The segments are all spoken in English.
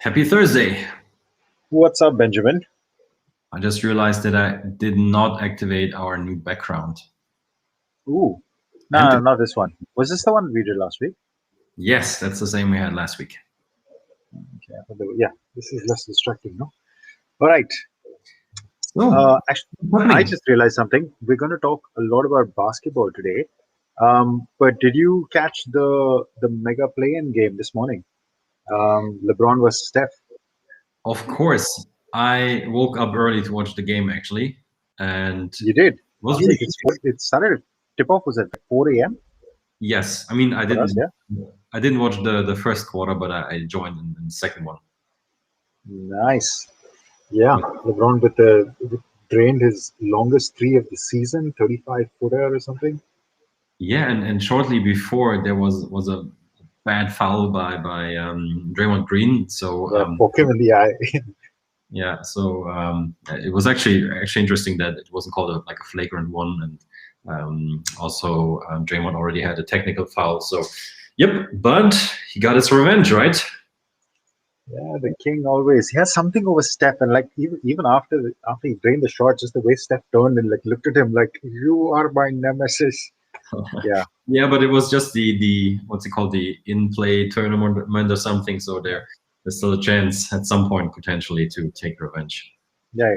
Happy Thursday. What's up, Benjamin? I just realized that I did not activate our new background. Ooh, And no, not this one. Was this the one we did last week? yes, that's the same we had last week. Okay, yeah, this is less distracting, no? All right. So, Actually, I just realized something. We're going to talk a lot about basketball today. But did you catch the mega play-in game this morning? LeBron versus Steph. of course, I woke up early to watch the game actually, and You did. it was Like really it started. Tip-off was at 4 a.m. yes. I mean, I for us, didn't yeah. I didn't watch the first quarter, but I joined in the second one. Nice. Yeah, LeBron with drained his longest three of the season, 35-footer or something. Yeah, and shortly before there was a bad foul by Draymond Green. So Yeah, poke him in the eye. yeah, so it was actually interesting that it wasn't called like a flagrant one, and also Draymond already had a technical foul. So, yep, but he got his revenge, right? Yeah, the king always. He has something over Steph, and like even after he drained the shot, just the way Steph turned and like looked at him like, "You are my nemesis." Yeah, Yeah, but it was just the what's it called, the in-play tournament or something. So there's still a chance at some point potentially to take revenge. yeah.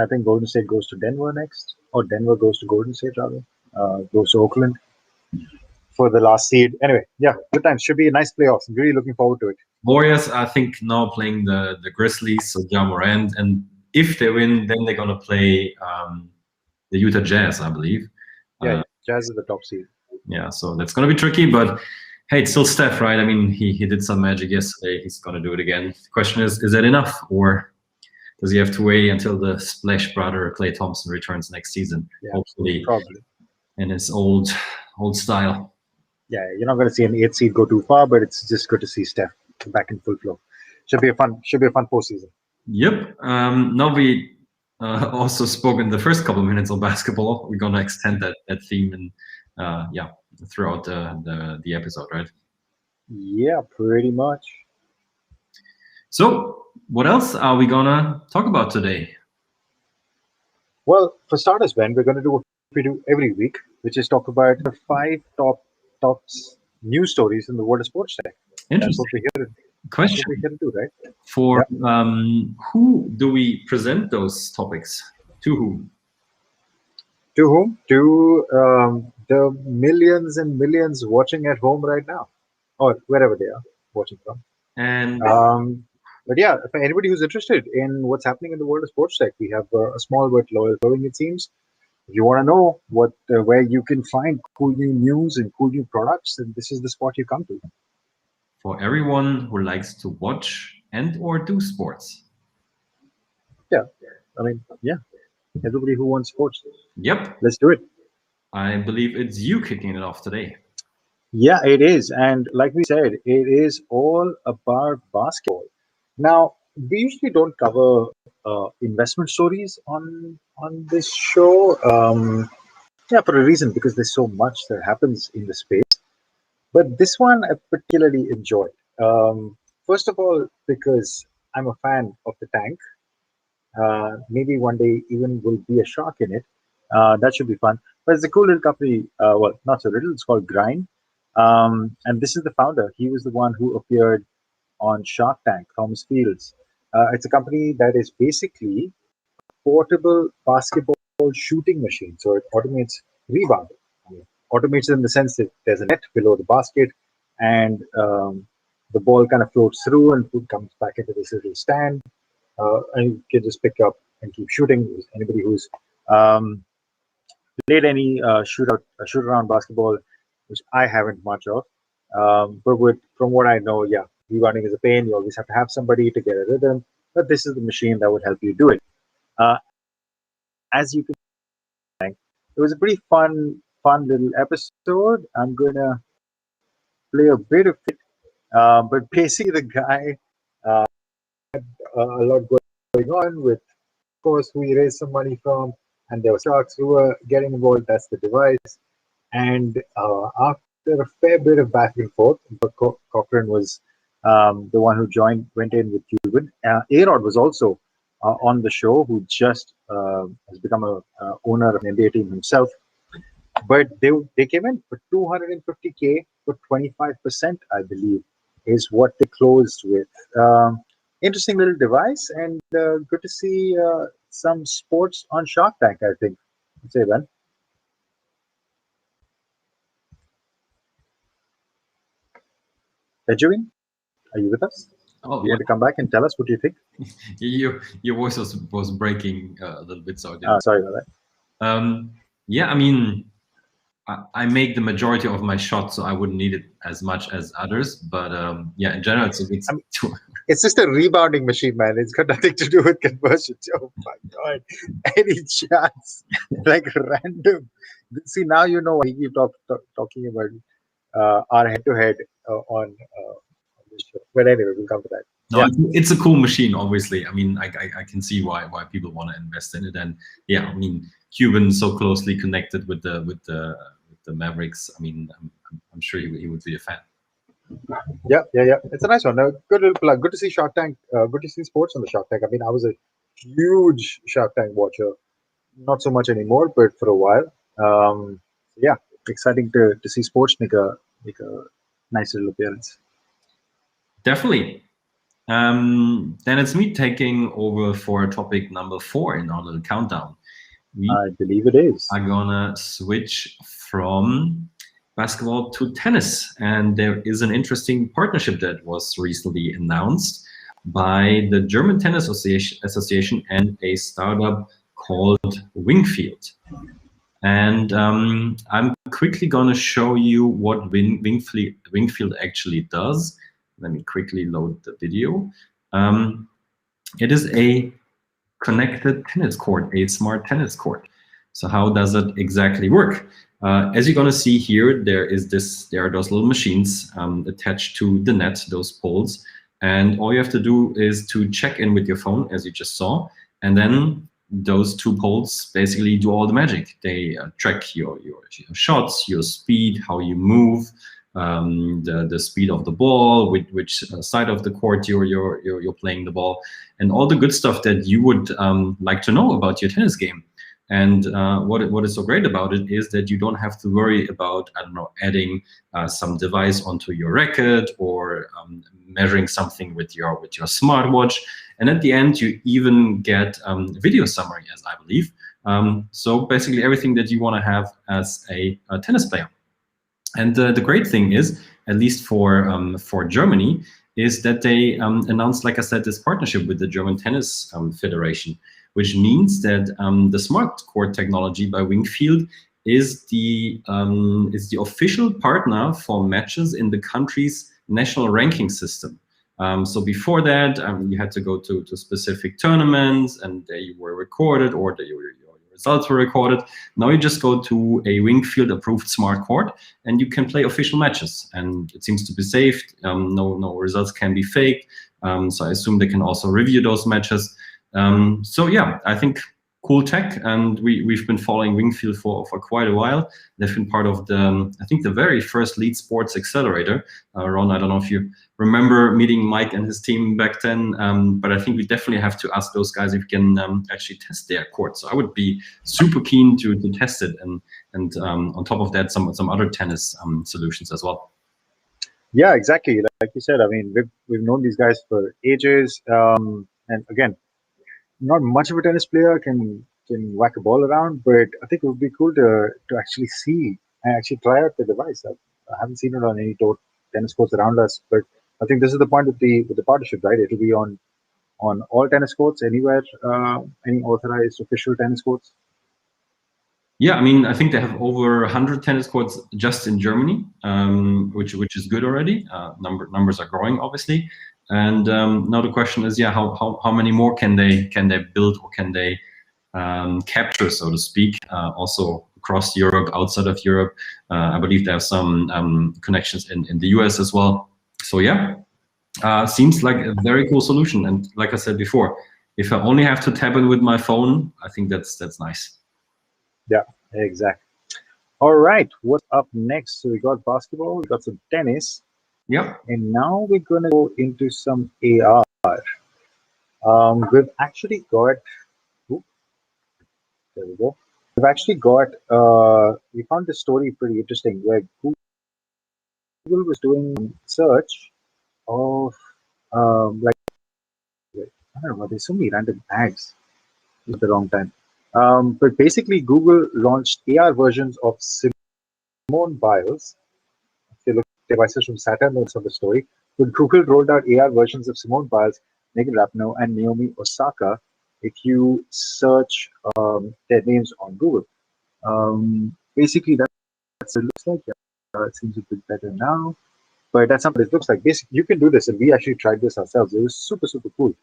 I think Golden State goes to Denver next, or Denver goes to Golden State rather. Goes to Oakland for the last seed. Anyway, yeah, good times. Should be a nice playoffs. I'm really looking forward to it. Warriors, I think, now playing the Grizzlies, so Ja Morant, and if they win, then they're gonna play the Utah Jazz, I believe. Yeah, Jazz is the top seed. Yeah, so that's gonna be tricky, but hey, it's still Steph, right? I mean, he did some magic yesterday. He's gonna do it again. The question is that enough, or does he have to wait until the Splash brother Klay Thompson returns next season? Yeah, Hopefully, probably. in his old style. Yeah, you're not going to see an 8 seed go too far, but it's just good to see Steph back in full flow. Should be a fun postseason. Yep. Now we also spoke in the first couple of minutes of basketball. We're gonna extend that theme and yeah, throughout the episode, right? Yeah, pretty much. So, what else are we gonna talk about today? Well, for starters, Ben, we're going to do what we do every week, which is talk about the 5 top news stories in the world of sports tech. That's what Interesting we're here to. That's question. what we're here to do, right? For who do we present those topics? To whom? To whom? To the millions and millions watching at home right now, or wherever they are watching from. And But yeah, for anybody who's interested in what's happening in the world of sports tech, we have a small but loyal following, it seems. If you want to know where you can find cool new news and cool new products, then this is the spot you come to. for everyone who likes to watch and or do sports. Yeah, I mean, yeah, everybody who wants sports, Yep. let's do it. I believe it's you kicking it off today. Yeah, it is, and like we said, it is all about basketball. Now, we usually don't cover investment stories on this show. Yeah, for a reason, because there's so much that happens in the space. But this one I particularly enjoyed. First of all, because I'm a fan of the tank. Maybe one day even will be a shark in it. That should be fun. But it's a cool little company. Well, not so little. It's called Grind. And this is the founder. He was the one who appeared on Shark Tank, Thomas Fields. It's a company that is basically portable basketball shooting machine. So it automates rebounding. I mean, automates it in the sense that there's a net below the basket, and the ball kind of floats through and comes back into this little stand, and you can just pick up and keep shooting. Anybody who's um, played any shoot around basketball, which I haven't much of, but from what I know, yeah, rebounding is a pain. You always have to have somebody to get a rhythm. But this is the machine that would help you do it. Uh, as you can it was a pretty fun little episode. I'm gonna play a bit of it, but basically the guy a lot going on with, of course, who he raised some money from, and there were sharks who were getting involved. That's the device. And after a fair bit of back and forth, Cochran was the one who went in with Cuban. A-Rod was also on the show, who just has become a owner of an NBA team himself. But they came in for 250K for 25%, I believe, is what they closed with. Interesting little device, and good to see some sports on Shark Tank, I think. I'd say, Ben. Edwin, are you with us? Oh, You want to come back and tell us what you think? your voice was breaking a little bit, so I didn't. Sorry about that. Yeah, I mean, I make the majority of my shots, so I wouldn't need it as much as others. But yeah, in general, it's it's just a rebounding machine, man. It's got nothing to do with conversions. Oh my god, any chance? Like random. See, now you know why he keep talking about our head-to-head on this show. But anyway, we'll come to that. No, Yeah. it's a cool machine. Obviously, I mean, I can see why people want to invest in it, and yeah, I mean, Cuban so closely connected with the Mavericks. I mean, I'm sure he would be a fan. Yeah. It's a nice one. Good little plug. Good to see Shark Tank. Good to see sports on the Shark Tank. I mean, I was a huge Shark Tank watcher. Not so much anymore, but for a while. Yeah, exciting to see sports make a nice little appearance. Definitely. Then it's me taking over for topic number 4 in our little countdown. I believe it is. I'm gonna switch from basketball to tennis, and there is an interesting partnership that was recently announced by the German Tennis Association and a startup called Wingfield. And I'm quickly gonna show you what Wingfield actually does. Let me quickly load the video. It is a connected tennis court, a smart tennis court. So how does it exactly work? As you're gonna see here, there are those little machines attached to the net, those poles, and all you have to do is to check in with your phone, as you just saw, and then those 2 poles basically do all the magic. They track your shots, your speed, how you move, the speed of the ball, which side of the court you're playing the ball, and all the good stuff that you would like to know about your tennis game. And what is so great about it is that you don't have to worry about, I don't know, adding some device onto your racket or measuring something with your smartwatch. And at the end, you even get video summary, as I believe. So basically everything that you want to have as a tennis player. And the great thing is, at least for Germany, is that they announced, like I said, this partnership with the German Tennis Federation, which means that the smart court technology by Wingfield is the official partner for matches in the country's national ranking system. So before that, you had to go to specific tournaments, and there you were recorded, or your results were recorded. Now you just go to a Wingfield approved smart court, and you can play official matches. And it seems to be safe. No results can be faked. So I assume they can also review those matches. So yeah, I think cool tech, and we've been following Wingfield for quite a while. They've been part of I think the very first Lead Sports Accelerator. Ron, I don't know if you remember meeting Mike and his team back then, but I think we definitely have to ask those guys if we can actually test their court. So I would be super keen to test it, and on top of that, some other tennis solutions as well. Yeah, exactly. Like you said, I mean, we've known these guys for ages, and again, not much of a tennis player can whack a ball around, but I think it would be cool to actually see and actually try out the device. I haven't seen it on any tennis courts around us, but I think this is the point with the partnership, right? It'll be on all tennis courts anywhere, any authorized official tennis courts. Yeah, I mean, I think they have over 100 tennis courts just in Germany, which is good already. Numbers are growing, obviously. And now the question is, yeah, how many more can they build, or can they capture, so to speak, also across Europe, outside of Europe? I believe they have some connections in the US as well. So yeah, seems like a very cool solution. And like I said before, if I only have to tap in with my phone, I think that's nice. Yeah, exactly. All right, what's up next? So we got basketball, we got some tennis. Yep. And now we're going to go into some AR. We've actually got, oop, there we go. We've actually got, we found this story pretty interesting where Google was doing search of, like, I don't know, there's so many random ads at the wrong time. But basically, Google launched AR versions of Simone Biles. If you look at devices from Saturn, notes on the story. But Google rolled out AR versions of Simone Biles, Megan Rapinoe, and Naomi Osaka if you search their names on Google. Basically, that's what it looks like. It seems a bit better now. But that's something it looks like. Basically, you can do this, and we actually tried this ourselves. It was super, super cool.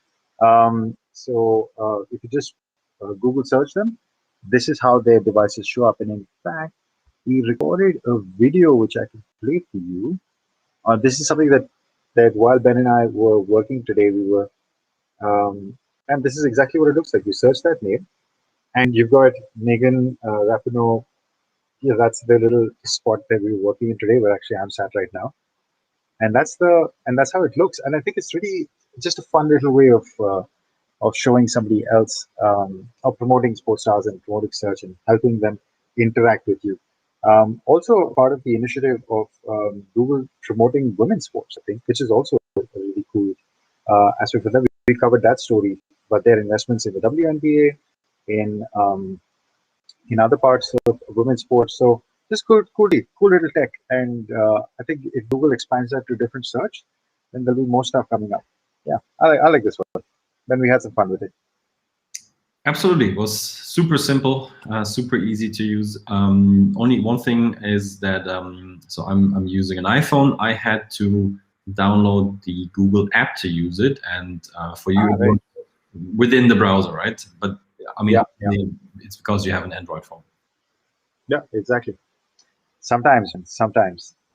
So if you just Google search them, this is how their devices show up. And in fact, we recorded a video which I can play for you. This is something that while Ben and I were working today, we were, and this is exactly what it looks like. You search that name, and you've got Megan Rapinoe. Yeah, that's the little spot that we were working in today, where actually I'm sat right now. And that's how it looks. And I think it's really just a fun little way of showing somebody else, of promoting sports stars and promoting search and helping them interact with you. Also, part of the initiative of Google promoting women's sports, I think, which is also a really cool aspect for them. We covered that story, but their investments in the WNBA, in other parts of women's sports. So just cool little tech. And I think if Google expands that to different search, then there'll be more stuff coming up. Yeah, I like this one. Then we had some fun with it. Absolutely, it was super simple, super easy to use. Only one thing is that, so I'm using an iPhone. I had to download the Google app to use it, and for you, right. within the browser, right? But I mean, Yeah. it's because you have an Android phone. Yeah, exactly. Sometimes.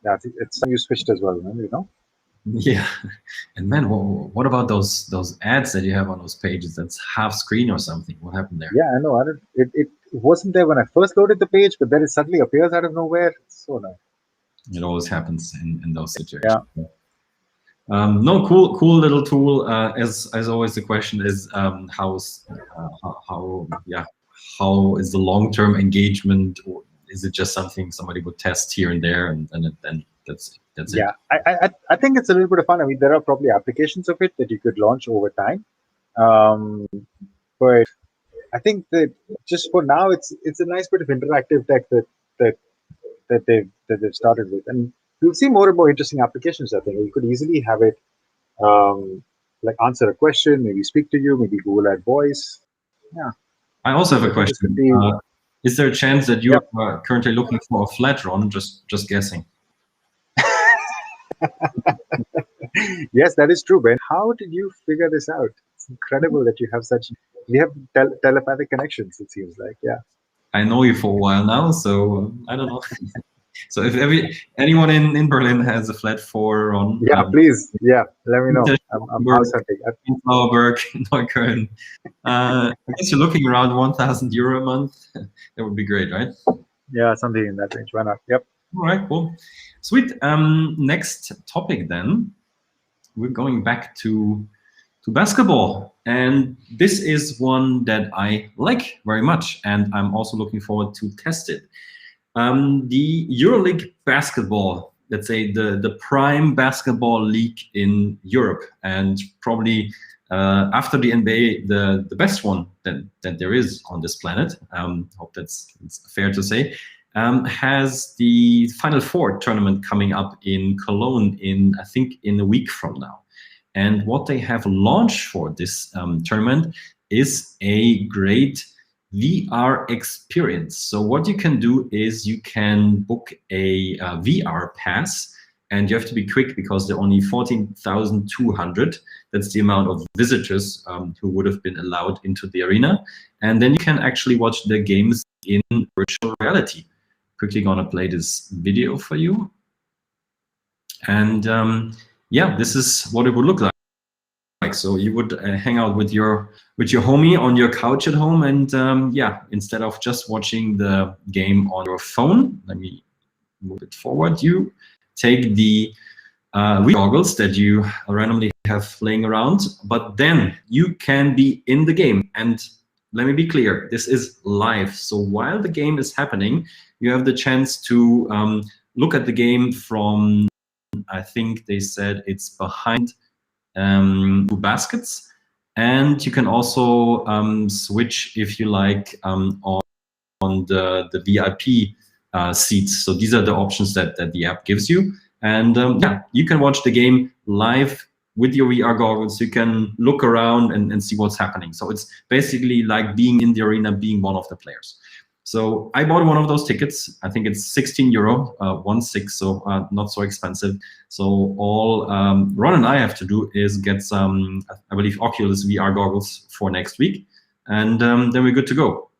Yeah, it's you switched as well, you know? Yeah, and man, what about those ads that you have on those pages? That's half screen or something. What happened there? Yeah, I know. It wasn't there when I first loaded the page, but then it suddenly appears out of nowhere. It's so nice. It always happens in those situations. Yeah. No, cool little tool. As always, the question is how is the long-term engagement, or is it just something somebody would test here and there, and then that's it? Yeah, I think it's a little bit of fun. I mean, there are probably applications of it that you could launch over time, but I think that just for now, it's a nice bit of interactive tech that they've started with, and you'll see more and more interesting applications. I think you could easily have it like answer a question, maybe speak to you, maybe Google Add voice. Yeah. I also have a question. Is there a chance that you are currently looking for a flat run? Just guessing. Yes, that is true, Ben. How did you figure this out? It's incredible that you have telepathic connections, it seems like. Yeah. I know you for a while now, so I don't know. So if anyone in Berlin has a flat 4 on, please, let me know. I'm house hunting. In Flowerberg, Neukölln. I guess you're looking around €1,000 a month. That would be great, right? Yeah, something in that range. Why not? Yep. All right, cool, sweet. Next topic then. We're going back to basketball, and this is one that I like very much, and I'm also looking forward to test it. The Euroleague Basketball, let's say the prime basketball league in Europe, and probably after the NBA, the best one that there is on this planet. Hope it's fair to say. Has the Final Four tournament coming up in Cologne I think in a week from now. And what they have launched for this tournament is a great VR experience. So what you can do is you can book a VR pass, and you have to be quick because there are only 14,200. That's the amount of visitors who would have been allowed into the arena. And then you can actually watch the games in virtual reality. Quickly gonna play this video for you. And yeah, this is what it would look like. So you would hang out with your homie on your couch at home, and yeah, instead of just watching the game on your phone, let me move it forward. You take the VR goggles that you randomly have laying around, but then you can be in the game. And let me be clear, this is live. So while the game is happening, you have the chance to look at the game from, I think they said it's behind 2 baskets. And you can also switch, if you like, on the VIP seats. So these are the options that the app gives you. And yeah, you can watch the game live with your VR goggles. You can look around and see what's happening. So it's basically like being in the arena, being one of the players. So I bought one of those tickets. I think it's 16 euro, 1/6, so not so expensive. So all Ron and I have to do is get some, I believe, Oculus VR goggles for next week. And then we're good to go.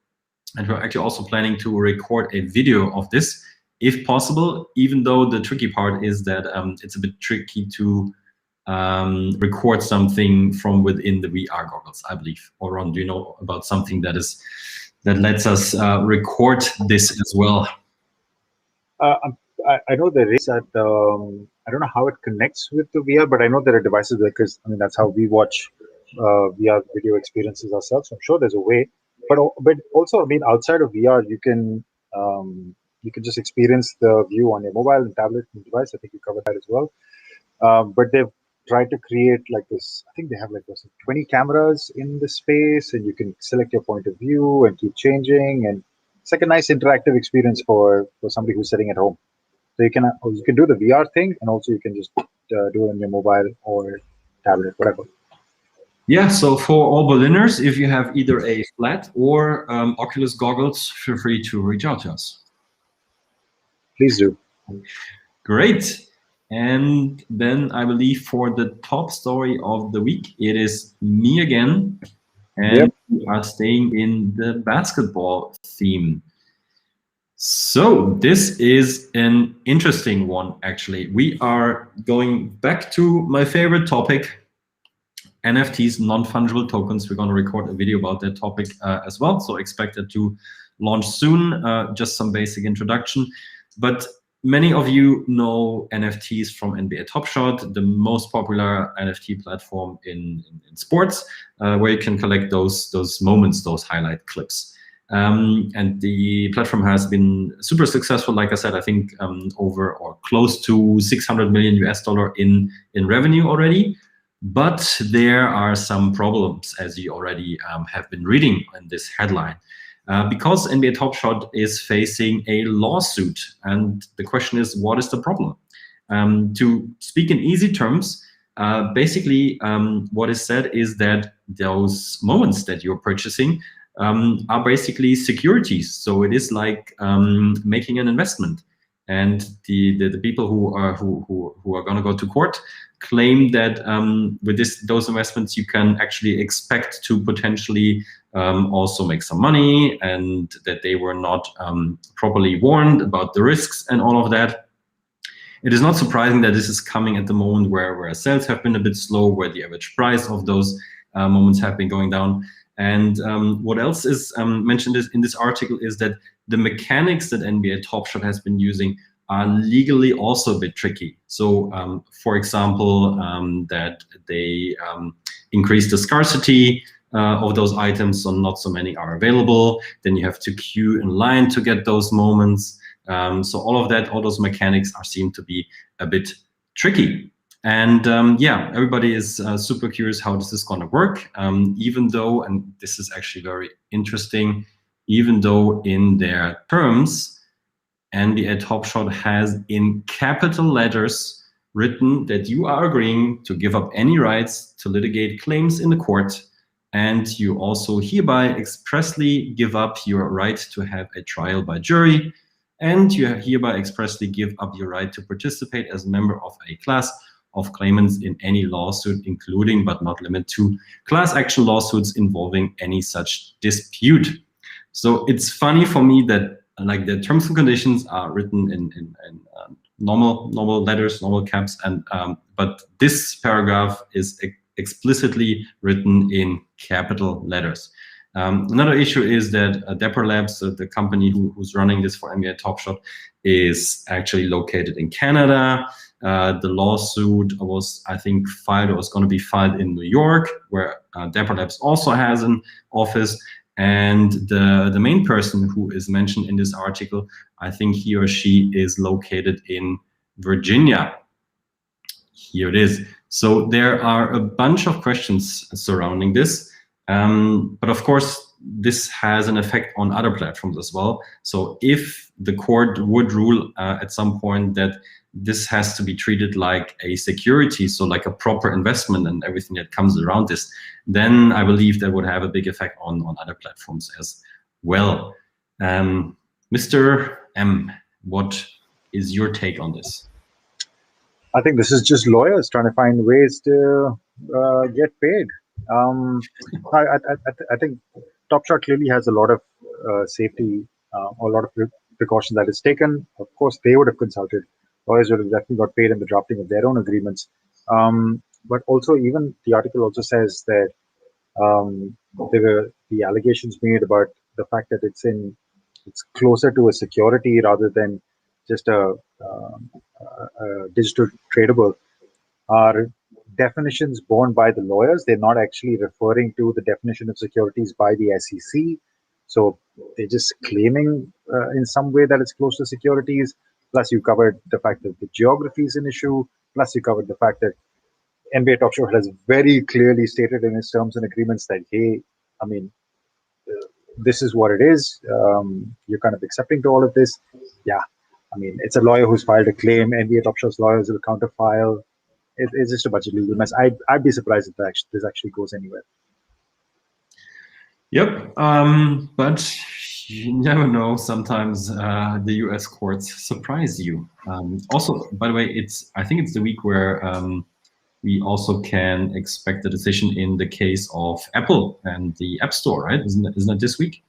And we're actually also planning to record a video of this, if possible, even though the tricky part is that it's a bit tricky to record something from within the VR goggles, I believe. Or Ron, do you know about something that lets us record this as well? I know there is that. I don't know how it connects with the VR, but I know there are devices because I mean that's how we watch VR video experiences ourselves. So I'm sure there's a way. But also, I mean, outside of VR, you can just experience the view on your mobile and tablet and device. I think you covered that as well. But they've tried to create like this. I think they have like this 20 cameras in the space, and you can select your point of view and keep changing. And it's like a nice interactive experience for somebody who's sitting at home. So you can do the VR thing, and also you can just do it on your mobile or tablet, whatever. Yeah, so for all beginners, if you have either a flat or Oculus goggles, feel free to reach out to us. Please do. Great. And then I believe for the top story of the week, it is me again. And we are staying in the basketball theme. So this is an interesting one, actually. We are going back to my favorite topic, NFTs, non-fungible tokens. We're going to record a video about that topic as well. So expect it to launch soon, just some basic introduction. But many of you know NFTs from NBA Top Shot, the most popular NFT platform in sports, where you can collect those moments, those highlight clips. And the platform has been super successful. Like I said, I think over or close to 600 million US dollar in revenue already. But there are some problems, as you already have been reading in this headline. Because NBA Top Shot is facing a lawsuit. And the question is, what is the problem? To speak in easy terms, basically what is said is that those moments that you're purchasing are basically securities. So it is like making an investment. And the people who are going to go to court claim that with those investments you can actually expect to potentially also make some money, and that they were not properly warned about the risks and all of that. It is not surprising that this is coming at the moment where sales have been a bit slow, where the average price of those moments have been going down. And what else is mentioned in this article is that the mechanics that NBA Top Shot has been using are legally also a bit tricky. So, for example, that they increase the scarcity of those items, so not so many are available. Then you have to queue in line to get those moments. So all of that, all those mechanics seem to be a bit tricky. And yeah, everybody is super curious how this is going to work, even though, and this is actually very interesting, even though in their terms, NBA Top Shot has in capital letters written that you are agreeing to give up any rights to litigate claims in the court, and you also hereby expressly give up your right to have a trial by jury, and you hereby expressly give up your right to participate as a member of a class of claimants in any lawsuit, including but not limited to class action lawsuits involving any such dispute. So it's funny for me that like the terms and conditions are written in normal letters, normal caps, and but this paragraph is explicitly written in capital letters. Another issue is that Dapper Labs, the company who's running this for NBA Top Shot, is actually located in Canada. The lawsuit was, I think, filed or was going to be filed in New York, where Dapper Labs also has an office. And the main person who is mentioned in this article, I think he or she is located in Virginia. Here it is. So there are a bunch of questions surrounding this. But of course, this has an effect on other platforms as well. So if the court would rule at some point that this has to be treated like a security, so like a proper investment and everything that comes around this, then I believe that would have a big effect on other platforms as well. Mr. M, what is your take on this? I think this is just lawyers trying to find ways to get paid. I think Top Shot clearly has a lot of safety, a lot of precautions that is taken. Of course, they would have consulted. Lawyers would have definitely got paid in the drafting of their own agreements. But also, even the article also says that there were the allegations made about the fact that it's closer to a security rather than just a digital tradable are definitions borne by the lawyers. They're not actually referring to the definition of securities by the SEC. So they're just claiming in some way that it's close to securities. Plus, you covered the fact that the geography is an issue. Plus, you covered the fact that NBA Top Shot has very clearly stated in its terms and agreements that, hey, I mean, this is what it is. You're kind of accepting to all of this. Yeah. I mean, it's a lawyer who's filed a claim. NBA Top Shot's lawyers will counterfile. It's just a bunch of legal mess. I'd be surprised if this actually goes anywhere. Yep, but you never know. Sometimes the U.S. courts surprise you. Also, by the way, I think it's the week where we also can expect a decision in the case of Apple and the App Store, right? Isn't it this week?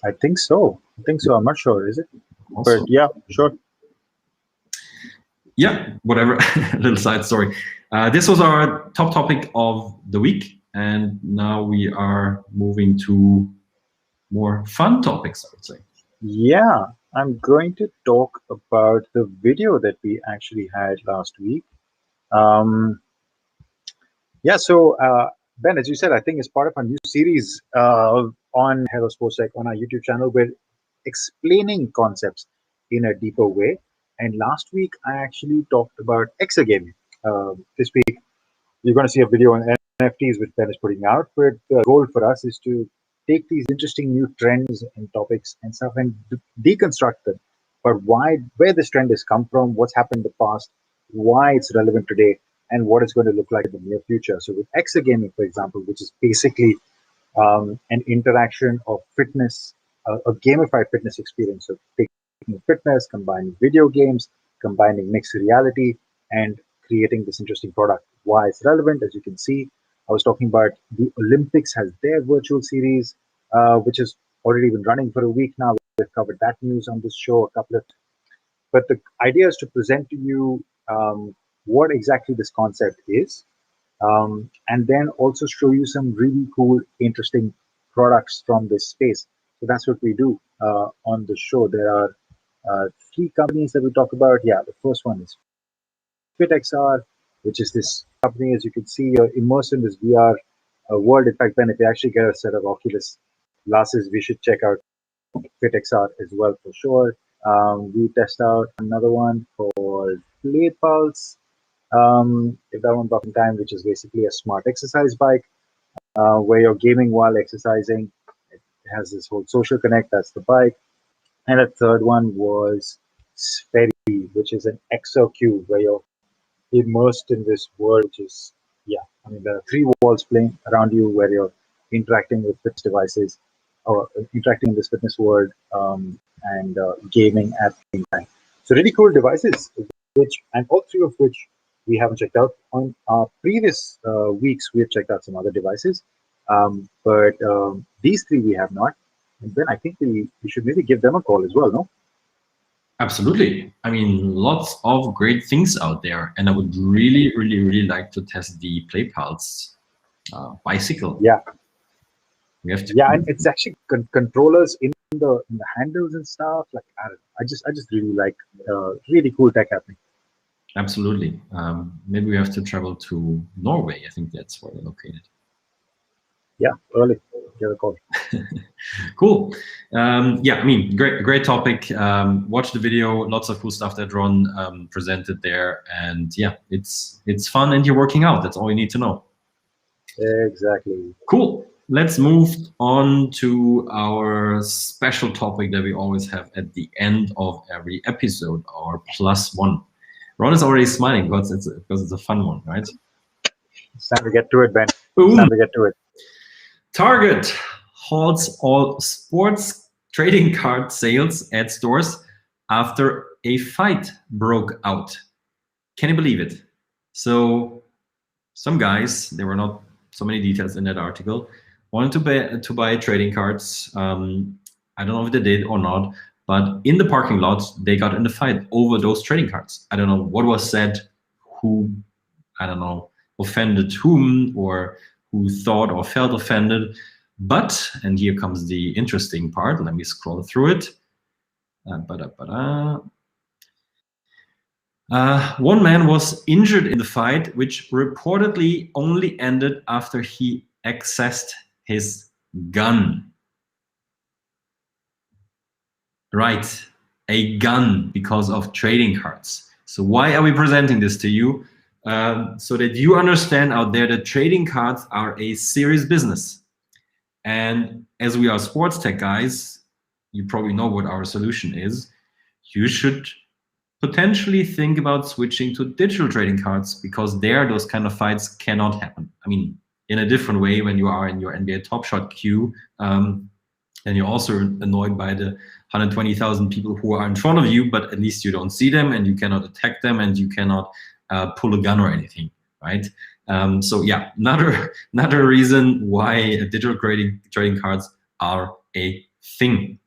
I think so. I'm not sure. Is it? Also, but yeah, sure. Yeah, whatever. A little side story. This was our top topic of the week, and now we are moving to more fun topics, I would say. Yeah, I'm going to talk about the video that we actually had last week. Yeah, so Ben, as you said, I think it's part of a new series on Hello SportsTech on our YouTube channel. We're explaining concepts in a deeper way. And last week, I actually talked about Exergaming. This week, you're going to see a video on NFTs, which Ben is putting out. But the goal for us is to take these interesting new trends and topics and stuff and deconstruct them. But where this trend has come from, what's happened in the past, why it's relevant today, and what it's going to look like in the near future. So with Exergaming, for example, which is basically an interaction of fitness, a gamified fitness experience. So taking fitness, combining video games, combining mixed reality, and creating this interesting product. Why it's relevant, as you can see, I was talking about the Olympics has their virtual series, which has already been running for a week now. We've covered that news on this show a couple of times. But the idea is to present to you what exactly this concept is, and then also show you some really cool, interesting products from this space. So that's what we do on the show. There are 3 companies that we talk about. Yeah, the first one is FitXR, which is this company, as you can see, you're immersed in this VR world. In fact, Ben, if you actually get a set of Oculus glasses, we should check out FitXR as well for sure. We test out another one called Play Pulse. If that one's up in time, which is basically a smart exercise bike where you're gaming while exercising. It has this whole social connect, that's the bike. And a third one was Spheri, which is an exocube where you're immersed in this world, which is, yeah, I mean, there are 3 walls playing around you where you're interacting with fitness devices or interacting in this fitness world and gaming at the same time. So really cool devices, and all 3 of which we haven't checked out. On our previous weeks, we have checked out some other devices, but these 3 we have not. And then I think we should maybe give them a call as well, no? Absolutely. I mean, lots of great things out there, and I would really, really, really like to test the Play Pulse bicycle. Yeah. We have to. Yeah, and it's actually controllers in the handles and stuff. Like I just really like really cool tech happening. Absolutely. Maybe we have to travel to Norway. I think that's where they're located. Yeah, early. Get a call. Cool. Yeah, I mean, great topic. Watch the video. Lots of cool stuff that Ron presented there, and yeah, it's fun, and you're working out. That's all you need to know. Exactly. Cool. Let's move on to our special topic that we always have at the end of every episode, our +1. Ron is already smiling because it's a fun one, right? It's time to get to it, Ben. Boom. It's time to get to it. Target halts all sports trading card sales at stores after a fight broke out. Can you believe it? So some guys, there were not so many details in that article, wanted to buy trading cards. I don't know if they did or not, but in the parking lot, they got in a fight over those trading cards. I don't know what was said, who, I don't know, offended whom, or who thought or felt offended. But, and here comes the interesting part, let me scroll through it. One man was injured in the fight, which reportedly only ended after he accessed his gun. Right, a gun because of trading cards. So why are we presenting this to you? So that you understand out there that trading cards are a serious business. And as we are sports tech guys, you probably know what our solution is. You should potentially think about switching to digital trading cards, because there those kind of fights cannot happen. I mean, in a different way when you are in your NBA Top Shot queue, and you're also annoyed by the 120,000 people who are in front of you, but at least you don't see them and you cannot attack them and you cannot pull a gun or anything, right? So yeah, another reason why digital trading cards are a thing.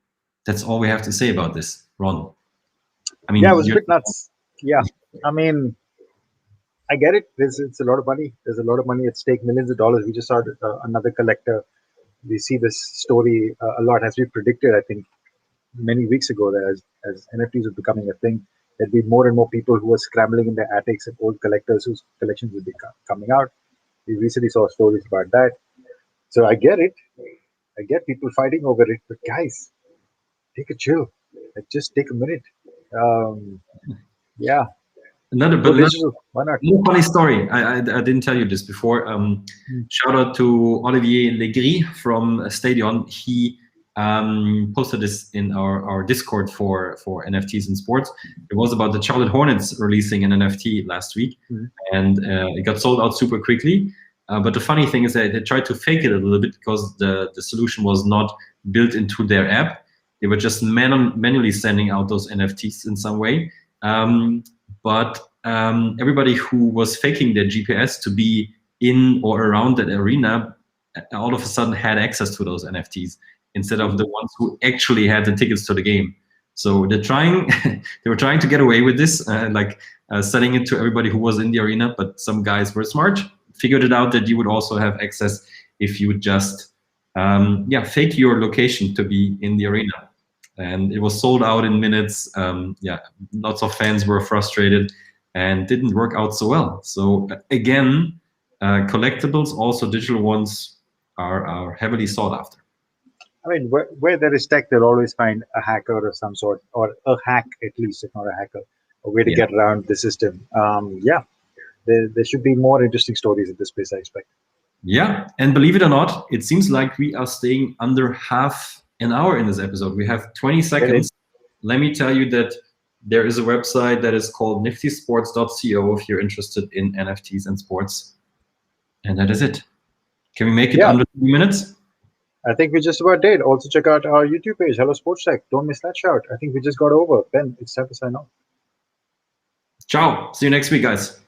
That's all we have to say about this, Ron. I mean, yeah, it was a bit nuts. Yeah, I mean, I get it. It's a lot of money. There's a lot of money at stake, millions of dollars. We just saw another collector. We see this story a lot, as we predicted, I think, many weeks ago, that as NFTs were becoming a thing, there'd be more and more people who were scrambling in their attics and old collectors whose collections would be coming out. We recently saw stories about that. So I get it. I get people fighting over it. But guys, take a chill. Like, just take a minute. Yeah. Another Why not? funny story. I didn't tell you this before. Shout out to Olivier Legris from Stadion. He posted this in our Discord for NFTs in sports. It was about the Charlotte Hornets releasing an NFT last week, and it got sold out super quickly. But the funny thing is that they tried to fake it a little bit, because the solution was not built into their app. They were just manually sending out those NFTs in some way. But everybody who was faking their GPS to be in or around that arena all of a sudden had access to those NFTs, instead of the ones who actually had the tickets to the game. So they were trying to get away with this, selling it to everybody who was in the arena. But some guys were smart, figured it out that you would also have access if you would just fake your location to be in the arena. And it was sold out in minutes. Lots of fans were frustrated and didn't work out so well. So again, collectibles, also digital ones, are heavily sought after. I mean, where there is tech, they'll always find a hacker of some sort, or a hack at least, if not a hacker, a way to get around the system. There should be more interesting stories in this space, I expect. Yeah, and believe it or not, it seems like we are staying under half an hour in this episode. We have 20 seconds. Let me tell you that there is a website that is called niftysports.co if you're interested in NFTs and sports. And that is it. Can we make it under 3 minutes? I think we just about did. Also check out our YouTube page, Hello SportsTech. Don't miss that shout. I think we just got over. Ben, it's time to sign off. Ciao. See you next week, guys.